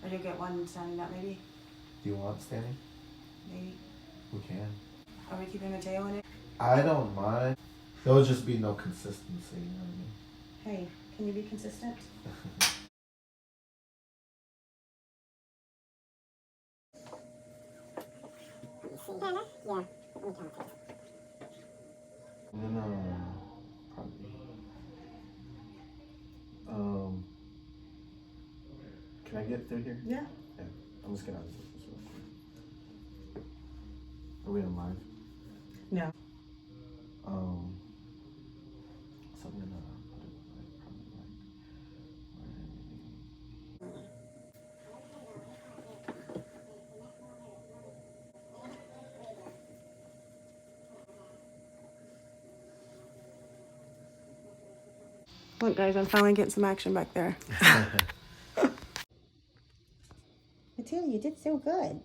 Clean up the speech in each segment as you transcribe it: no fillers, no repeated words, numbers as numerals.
Or you'll get one standing up, maybe? Do you want standing? Maybe. We can. Are we keeping Mateo in it? I don't mind. There'll just be no consistency, you know what I mean? Hey, can you be consistent? Yeah. I'm gonna probably. Can I get through here? Yeah. Yeah. I'm just gonna. Are we on live? No. So I'm gonna put it like probably Look, guys, I'm finally getting some action back there. Mateo, you did so good.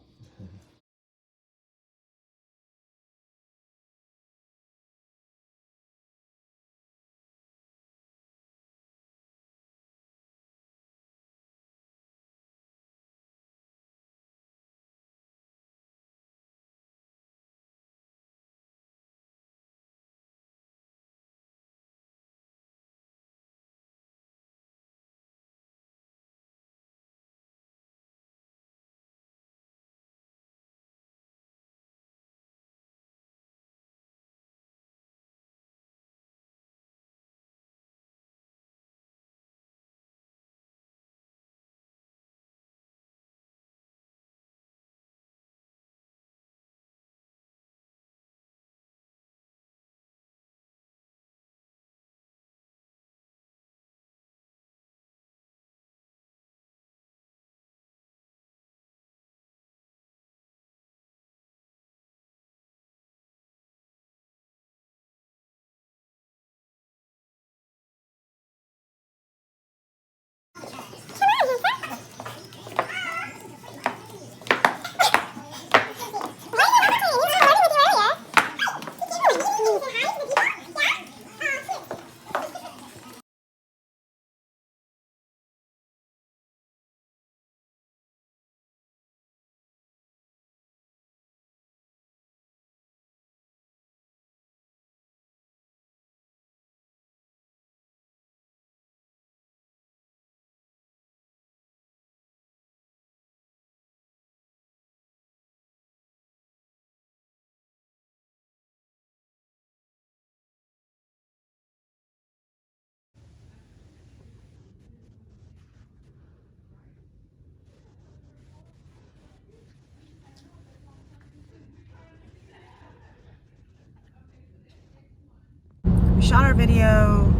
We shot our video,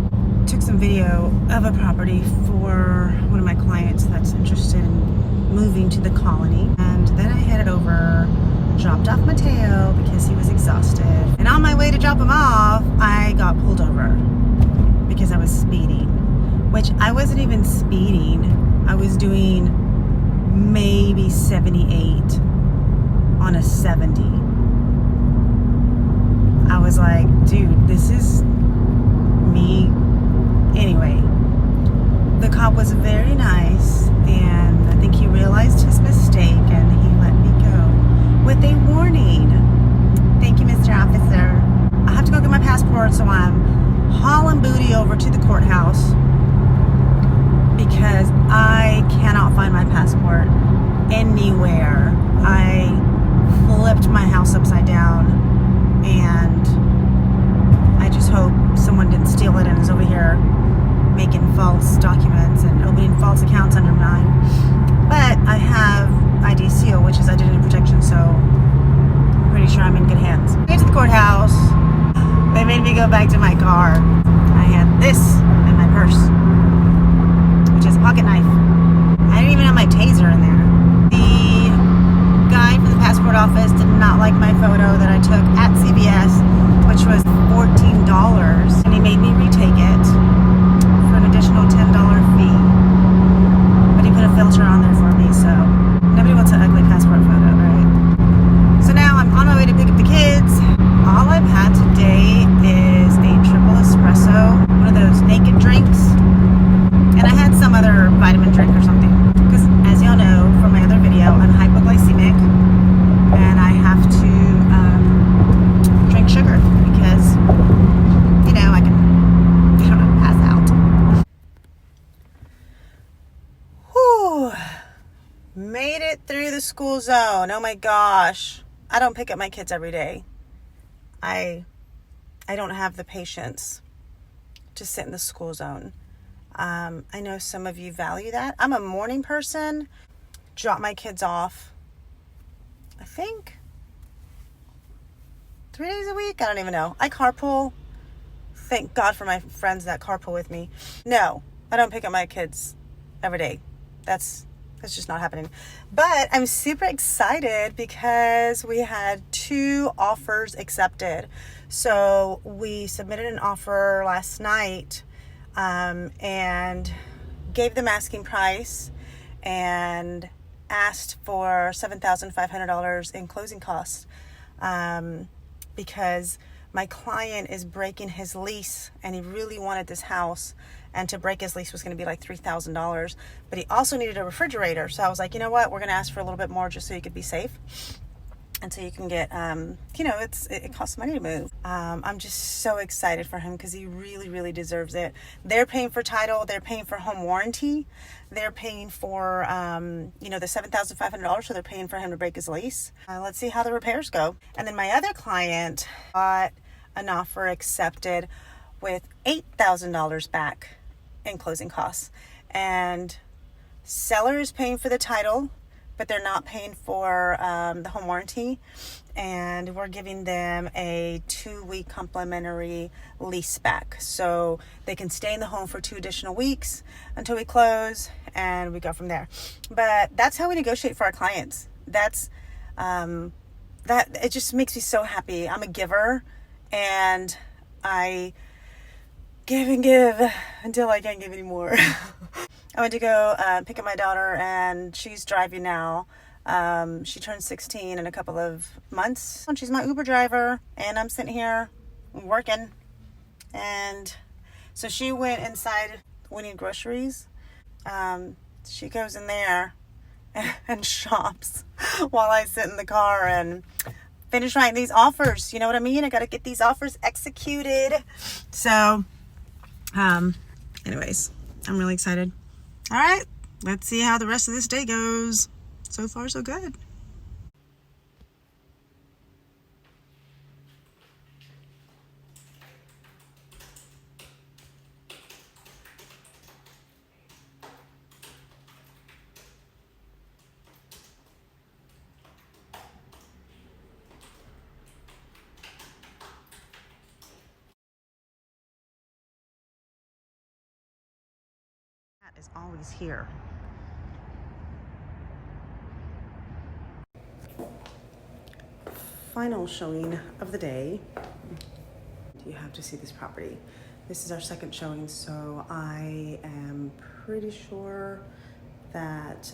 took some video of a property for one of my clients that's interested in moving to the colony. And then I headed over, dropped off Mateo because he was exhausted. And on my way to drop him off, I got pulled over because I was speeding, which I wasn't even speeding. I was doing maybe 78 on a 70. I was like, dude, this is me. Anyway, the cop was very nice, and I think he realized his mistake, and he let me go with a warning. Thank you, Mr. Officer. I have to go get my passport, so I'm hauling booty over to the courthouse because I cannot find my passport anywhere. I flipped my house upside down, and I just hope someone didn't steal it and is over here making false documents and opening false accounts under mine. But I have ID seal, which is identity protection, so I'm pretty sure I'm in good hands. I get to the courthouse. They made me go back to my car. I had this in my purse, which is a pocket knife. I didn't even have my taser in there. The guy from the passport office did not like my photo that I took at CVS, which was $14, and he made me retake it for an additional $10 fee. But he put a filter on there for me, so nobody wants an ugly passport photo, right? So now I'm on my way to pick up the kids. All I've had today is a triple espresso, one of those naked drinks, and I had some other vitamin drink or something, because as y'all know, school zone. Oh my gosh. I don't pick up my kids every day. I don't have the patience to sit in the school zone. I know some of you value that. I'm a morning person. Drop my kids off, I think 3 days a week. I don't even know. I carpool. Thank God for my friends that carpool with me. No, I don't pick up my kids every day. That's just not happening. But I'm super excited because we had 2 offers accepted. So we submitted an offer last night and gave them asking price and asked for $7,500 in closing costs because my client is breaking his lease and he really wanted this house, and to break his lease was going to be like $3,000, but he also needed a refrigerator. So I was like, you know what, we're going to ask for a little bit more just so you could be safe and so you can get it costs money to move. I'm just so excited for him because he really deserves it. They're paying for title, they're paying for home warranty, they're paying for the $7,500, so they're paying for him to break his lease. Let's see how the repairs go. And then my other client got an offer accepted with $8,000 back in closing costs, and seller is paying for the title, but they're not paying for the home warranty, and we're giving them a 2-week complimentary lease back, so they can stay in the home for 2 additional weeks until we close, and we go from there. But that's how we negotiate for our clients. That's that it just makes me so happy. I'm a giver, and I give and give until I can't give anymore. I went to go pick up my daughter, and she's driving now. She turns 16 in a couple of months. And she's my Uber driver, and I'm sitting here working. And so she went inside. We need groceries. She goes in there and shops while I sit in the car and finish writing these offers. You know what I mean? I got to get these offers executed. So, anyways, I'm really excited. All right, let's see how the rest of this day goes. So far, so good. That is always here. Final showing of the day. You have to see this property. This is our second showing, so I am pretty sure that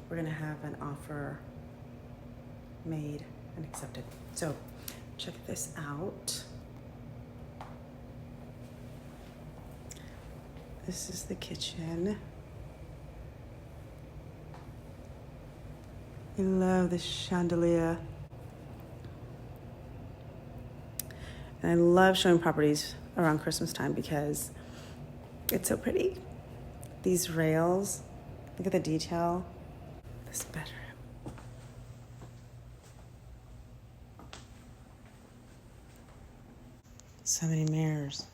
we're gonna have an offer made and accepted. So check this out. This is the kitchen. I love this chandelier. And I love showing properties around Christmas time because it's so pretty. These rails, look at the detail. This bedroom. So many mirrors.